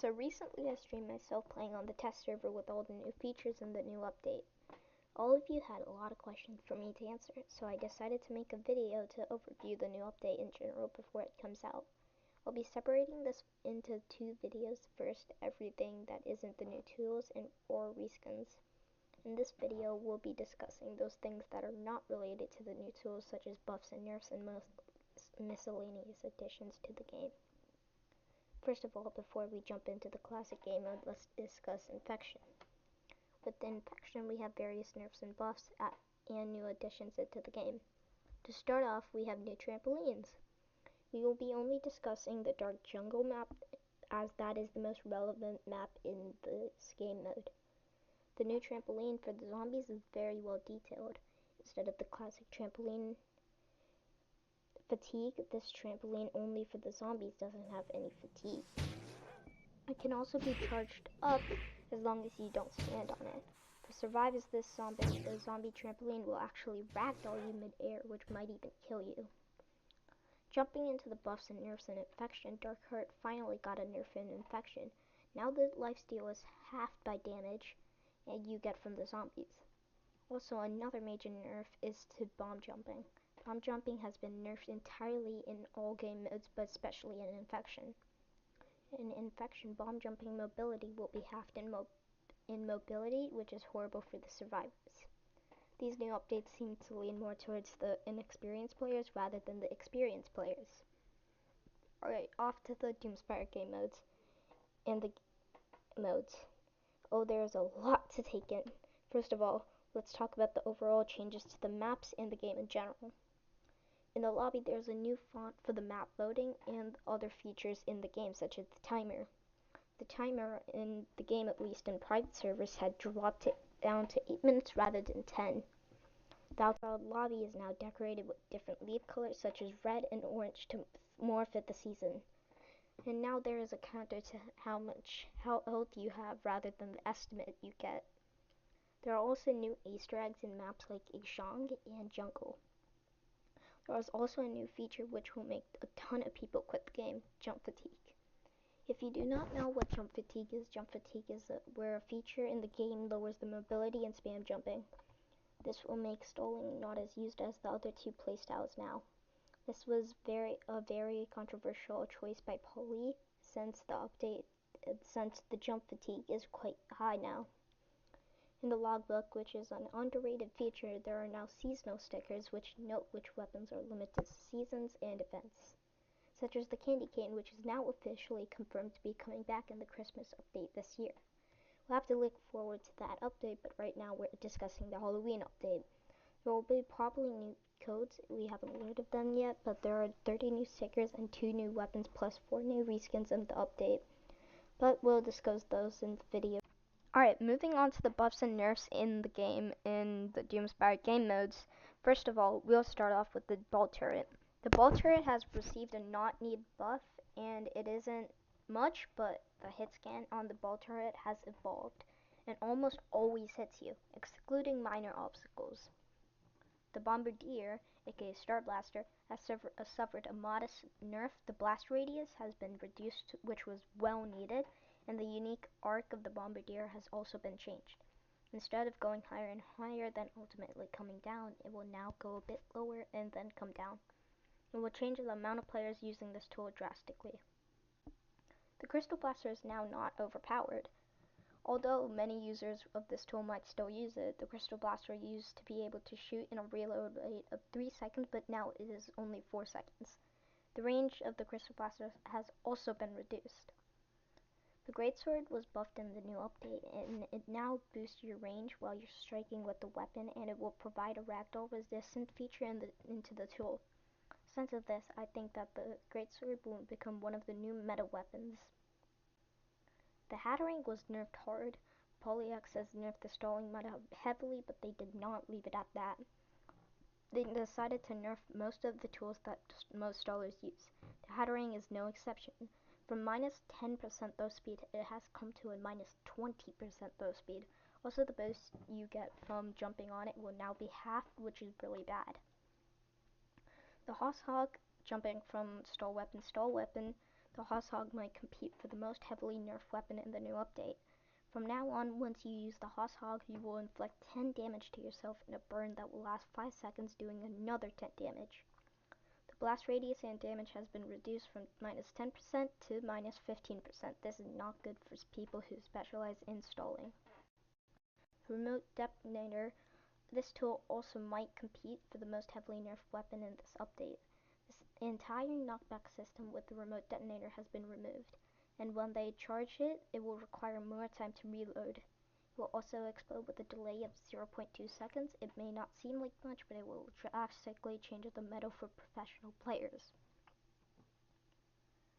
So recently I streamed myself playing on the test server with all the new features and the new update. All of you had a lot of questions for me to answer, so I decided to make a video to overview the new update in general before it comes out. I'll be separating this into two videos. First, everything that isn't the new tools and or reskins. In this video, we'll be discussing those things that are not related to the new tools, such as buffs and nerfs and most miscellaneous additions to the game. First of all, before we jump into the classic game mode, let's discuss Infection. With the Infection, we have various nerfs and buffs and new additions into the game. To start off, we have new trampolines. We will be only discussing the Dark Jungle map, as that is the most relevant map in this game mode. The new trampoline for the zombies is very well detailed. Instead of the classic trampoline fatigue, this trampoline only for the zombies doesn't have any fatigue. It can also be charged up as long as you don't stand on it. To survive as this zombie, the zombie trampoline will actually ragdoll you mid-air, which might even kill you. Jumping into the buffs and nerfs in Infection, Dark Heart finally got a nerf in Infection. Now the lifesteal is halved by damage and you get from the zombies. Also, another major nerf is to bomb jumping. Bomb jumping has been nerfed entirely in all game modes, but especially in Infection. In Infection, bomb jumping mobility will be halved in mobility, which is horrible for the survivors. These new updates seem to lean more towards the inexperienced players rather than the experienced players. Alright, off to the Doomspire game modes and the modes. Oh, there's a lot to take in. First of all, let's talk about the overall changes to the maps and the game in general. In the lobby, there's a new font for the map loading and other features in the game, such as the timer. The timer in the game, at least in private servers, had dropped it down to 8 minutes rather than 10. The outside lobby is now decorated with different leaf colors such as red and orange to more fit the season. And now there is a counter to how much health you have rather than the estimate you get. There are also new Easter eggs in maps like Ishang and Jungle. There is also a new feature which will make a ton of people quit the game, jump fatigue. If you do not know what jump fatigue is where a feature in the game lowers the mobility and spam jumping. This will make stalling not as used as the other two playstyles now. This was a very controversial choice by Polly since the jump fatigue is quite high now. In the logbook, which is an underrated feature, there are now seasonal stickers which note which weapons are limited to seasons and events, such as the candy cane, which is now officially confirmed to be coming back in the Christmas update this year. We'll have to look forward to that update, but right now we're discussing the Halloween update. There will be probably new codes, we haven't learned of them yet, but there are 30 new stickers and 2 new weapons plus 4 new reskins in the update. But we'll discuss those in the video. Alright, moving on to the buffs and nerfs in the game in the Doomspire game modes. First of all, we'll start off with the ball turret. The ball turret has received a not need buff, and it isn't much, but the hit scan on the ball turret has evolved and almost always hits you, excluding minor obstacles. The Bombardier, aka Star Blaster, has suffered a modest nerf. The blast radius has been reduced, which was well needed, and the unique arc of the Bombardier has also been changed. Instead of going higher and higher, then ultimately coming down, it will now go a bit lower and then come down. It will change the amount of players using this tool drastically. The Crystal Blaster is now not overpowered. Although many users of this tool might still use it, the Crystal Blaster used to be able to shoot in a reload rate of 3 seconds, but now it is only 4 seconds. The range of the Crystal Blaster has also been reduced. The Greatsword was buffed in the new update, and it now boosts your range while you're striking with the weapon, and it will provide a ragdoll resistant feature into the tool. Since of this, I think that the Greatsword will become one of the new meta weapons. The Hatterang was nerfed hard. Polyx has nerfed the stalling meta heavily, but they did not leave it at that. They decided to nerf most of the tools that most stallers use. The Hatterang is no exception. From minus 10% throw speed, it has come to a minus 20% throw speed. Also, the boost you get from jumping on it will now be half, which is really bad. The Hoss Hog, jumping from stall weapon, The Hosshog might compete for the most heavily nerfed weapon in the new update. From now on, once you use the Hosshog, you will inflict 10 damage to yourself in a burn that will last 5 seconds, doing another 10 damage. The blast radius and damage has been reduced from minus 10% to minus 15%. This is not good for people who specialize in stalling. Remote Detonator. This tool also might compete for the most heavily nerfed weapon in this update. This entire knockback system with the remote detonator has been removed, and when they charge it, it will require more time to reload. It will also explode with a delay of 0.2 seconds. It may not seem like much, but it will drastically change the meta for professional players.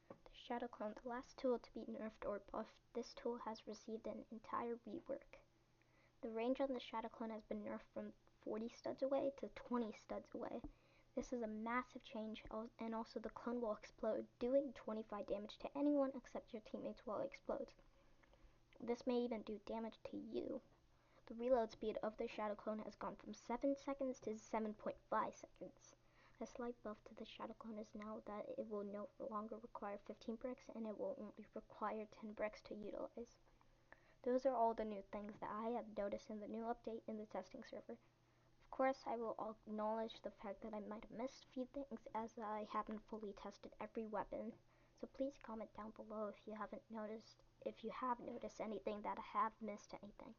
The Shadow Clone, the last tool to be nerfed or buffed, this tool has received an entire rework. The range on the Shadow Clone has been nerfed from 40 studs away to 20 studs away. This is a massive change, and also the clone will explode, doing 25 damage to anyone except your teammates while it explodes. This may even do damage to you. The reload speed of the Shadow Clone has gone from 7 seconds to 7.5 seconds. A slight buff to the Shadow Clone is now that it will no longer require 15 bricks, and it will only require 10 bricks to utilize. Those are all the new things that I have noticed in the new update in the testing server. Of course, I will acknowledge the fact that I might have missed a few things as I haven't fully tested every weapon. So please comment down below if you have noticed anything that I have missed anything.